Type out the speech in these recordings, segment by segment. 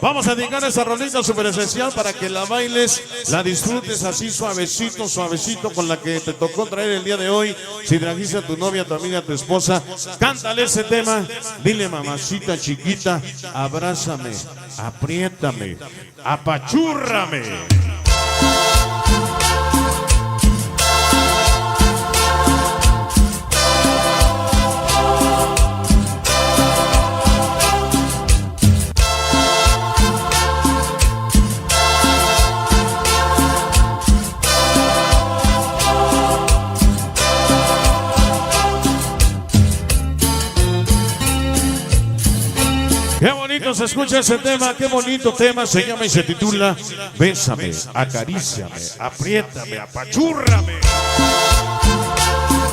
vamos a dedicar esa rolita súper esencial para que la bailes, la disfrutes así suavecito, suavecito, con la que te tocó traer el día de hoy. Si trajiste a tu novia, a tu amiga, a tu esposa, cántale ese tema. Dile, mamacita chiquita, abrázame, apriétame, apachúrrame. Qué bonito se escucha ese tema, qué bonito tema, se llama y se titula Bésame, acaríciame, apriétame, apachúrrame.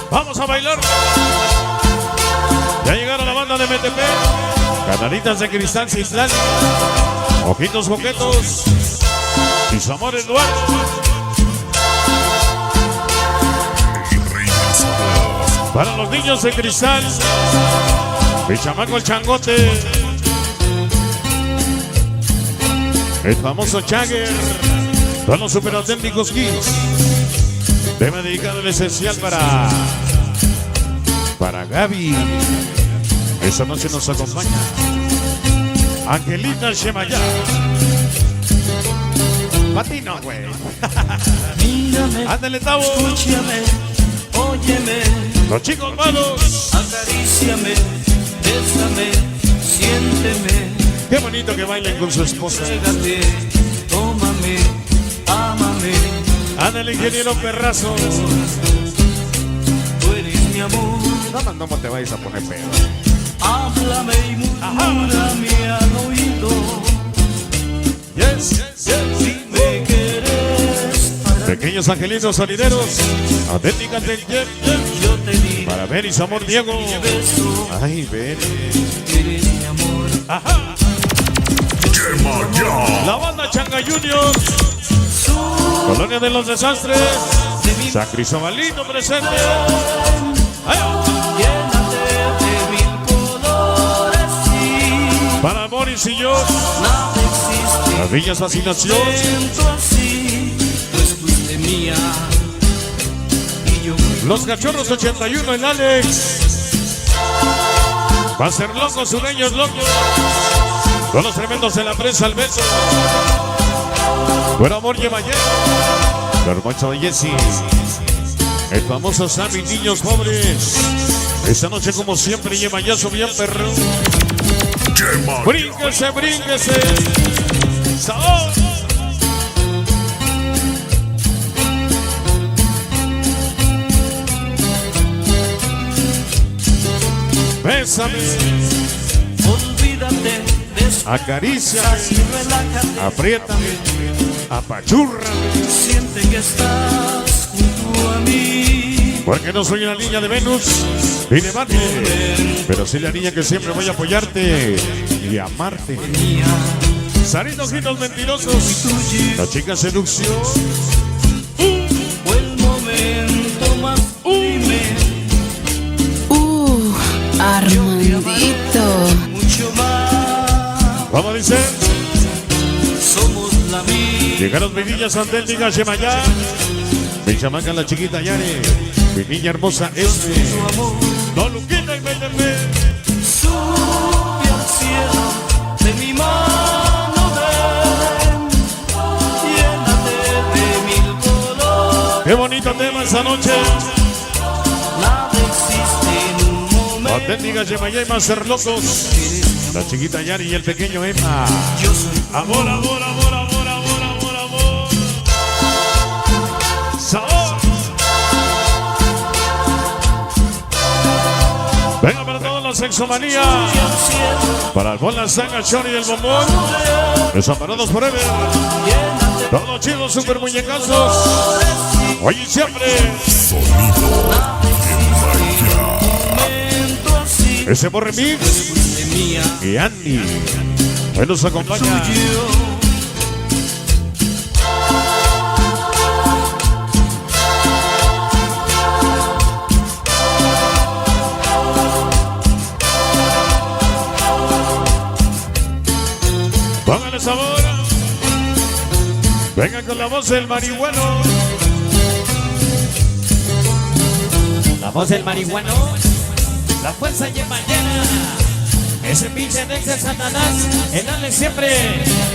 Vamos a bailar. Ya llegaron la banda de MTP, Canalitas de Cristal Citlán, Ojitos Coquetos y su amor Eduardo. Para los niños de Cristal, mi chamaco el Changote, el famoso Jagger, todos los super auténticos kids. Tema dedicado en esencial para Gaby. Esta noche nos acompaña Angelita Shemayá. Patino, güey. Mírame, ándale, Tavo. escúchame, óyeme. Los chicos malos. Acaríciame, bésame, siénteme. Qué bonito que bailen con su esposa. Pégate, tómame, ámame. Ándale, ingeniero Perrazo. Tú eres mi amor. No te vayas a poner pedo. Háblame y murmúrame al oído. Yes, yes. Si me quieres para Pequeños angelitos sonideros, auténticas del Jet. yo te diré. Para ver y su amor Diego. Beso, Ay, ven. eres mi amor. Ajá. La banda Changa Junior, Colonia de los Desastres, San Cristobalito presente. Ay. Llénate de mil colores, sí. Para Boris y yo, Nada existe. las villas fascinación. Siento así, pues fuiste mía y yo fui Los Cachorros 81 en Alex. Va a ser locos, sureños locos. Todos los tremendos en la presa, al beso. Buen amor lleva ayer. El hermoso de Jesse. El famoso Sammy, niños pobres. Esta noche, como siempre, lleva ya su bien perro. Brínquese, brínquese. ¡Sabor! Bésame, olvídate de eso. acaríciame, Y relájate. apriétame, apachúrrame. Siente que estás junto a mí. Porque no soy una niña de Venus ni de Marte, pero soy la niña que siempre voy a apoyarte y amarte. Mía, Saritos gritos mentirosos, la chica seducción. fue el momento más dime. Armandito. Mucho más. Vamos a decir, Somos la misma. llegaron mis niñas auténticas Yemayá, mi chamaca la chiquita Yare, mi niña hermosa Esme, Tu amor. no Luquita y méteme. Sube al cielo de mi mano, ven. Llénate de mil colores. Qué bonito tema esta noche. Nada existe en un momento. Auténticas Yemayá y más ser locos. La chiquita Yari y el pequeño Emma. Yo soy Amor, amor, amor, amor, amor, amor, amor. Sabor. Venga para todos los sexomanía. al cielo. Para el Bola Sanga, Chori y el Bombón. Desamparados forever. Llénate Todos chicos super muñecazos. Hoy y siempre. momento así. Ese remix. Fuiste mía. Y Andy. Hoy nos acompaña. Tuyo. Póngale sabor. Venga con la voz del marihuano. La voz del marihuano, la fuerza y mañana. Ese pinche Dex de Satanás, en darle siempre,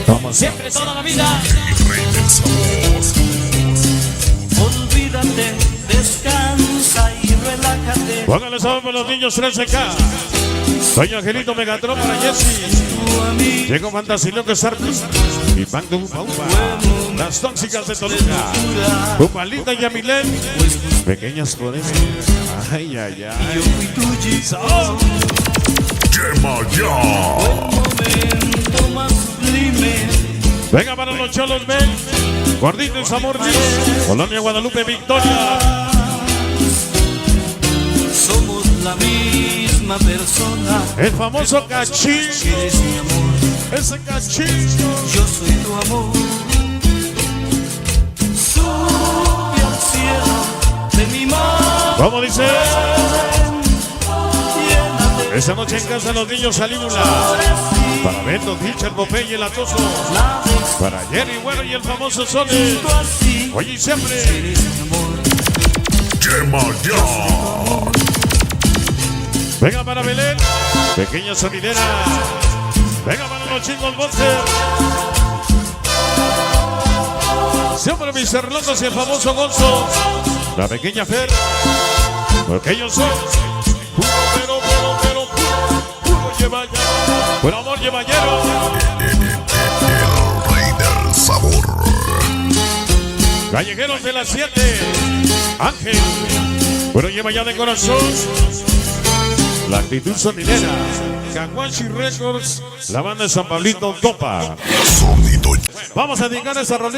como siempre, toda la vida. Olvídate, descansa y relájate. Póngale sabor por los niños 13K. Doña Angelito Megatron para Jessy. Llegó Fantasilocos Artes y Bando Upa Upa. Las tóxicas de Toluca. Upalita y Amilén. Pequeñas polémicas. Ay, ay, ay. Yo fui tu ¡Sabor! ¡Quema ya! momento más sublime. Venga para los cholos, ven. Gordito y Zamorris. Colonia Guadalupe Victoria. Somos la misma persona. El famoso cachín. Eres mi amor, Ese cachín. yo soy tu amor. Sube al cielo de mi mar. ¿Cómo dice? Llénate Esta noche en casa los niños salimos para Beto, Teacher, Popeye y el Atoso. la Para Jerry Bueno y el famoso Sony. despierto así. Oye, y siempre. Eres mi amor, ¡Quema ya! Venga para Belén. Pequeña sonidera. Venga para los chicos Monster. Siempre Mr. Locos y el famoso Gonzo. La pequeña Fer. Porque ellos son puro, puro lleva ya. Puro amor llevallero. El rey del sabor. Callejeros de las 7. Ángel. Puro lleva ya de corazón. La actitud sonidera. Caguachi Records. La banda de San Pablito Topa. Sonido. Vamos a dedicar esa rolita.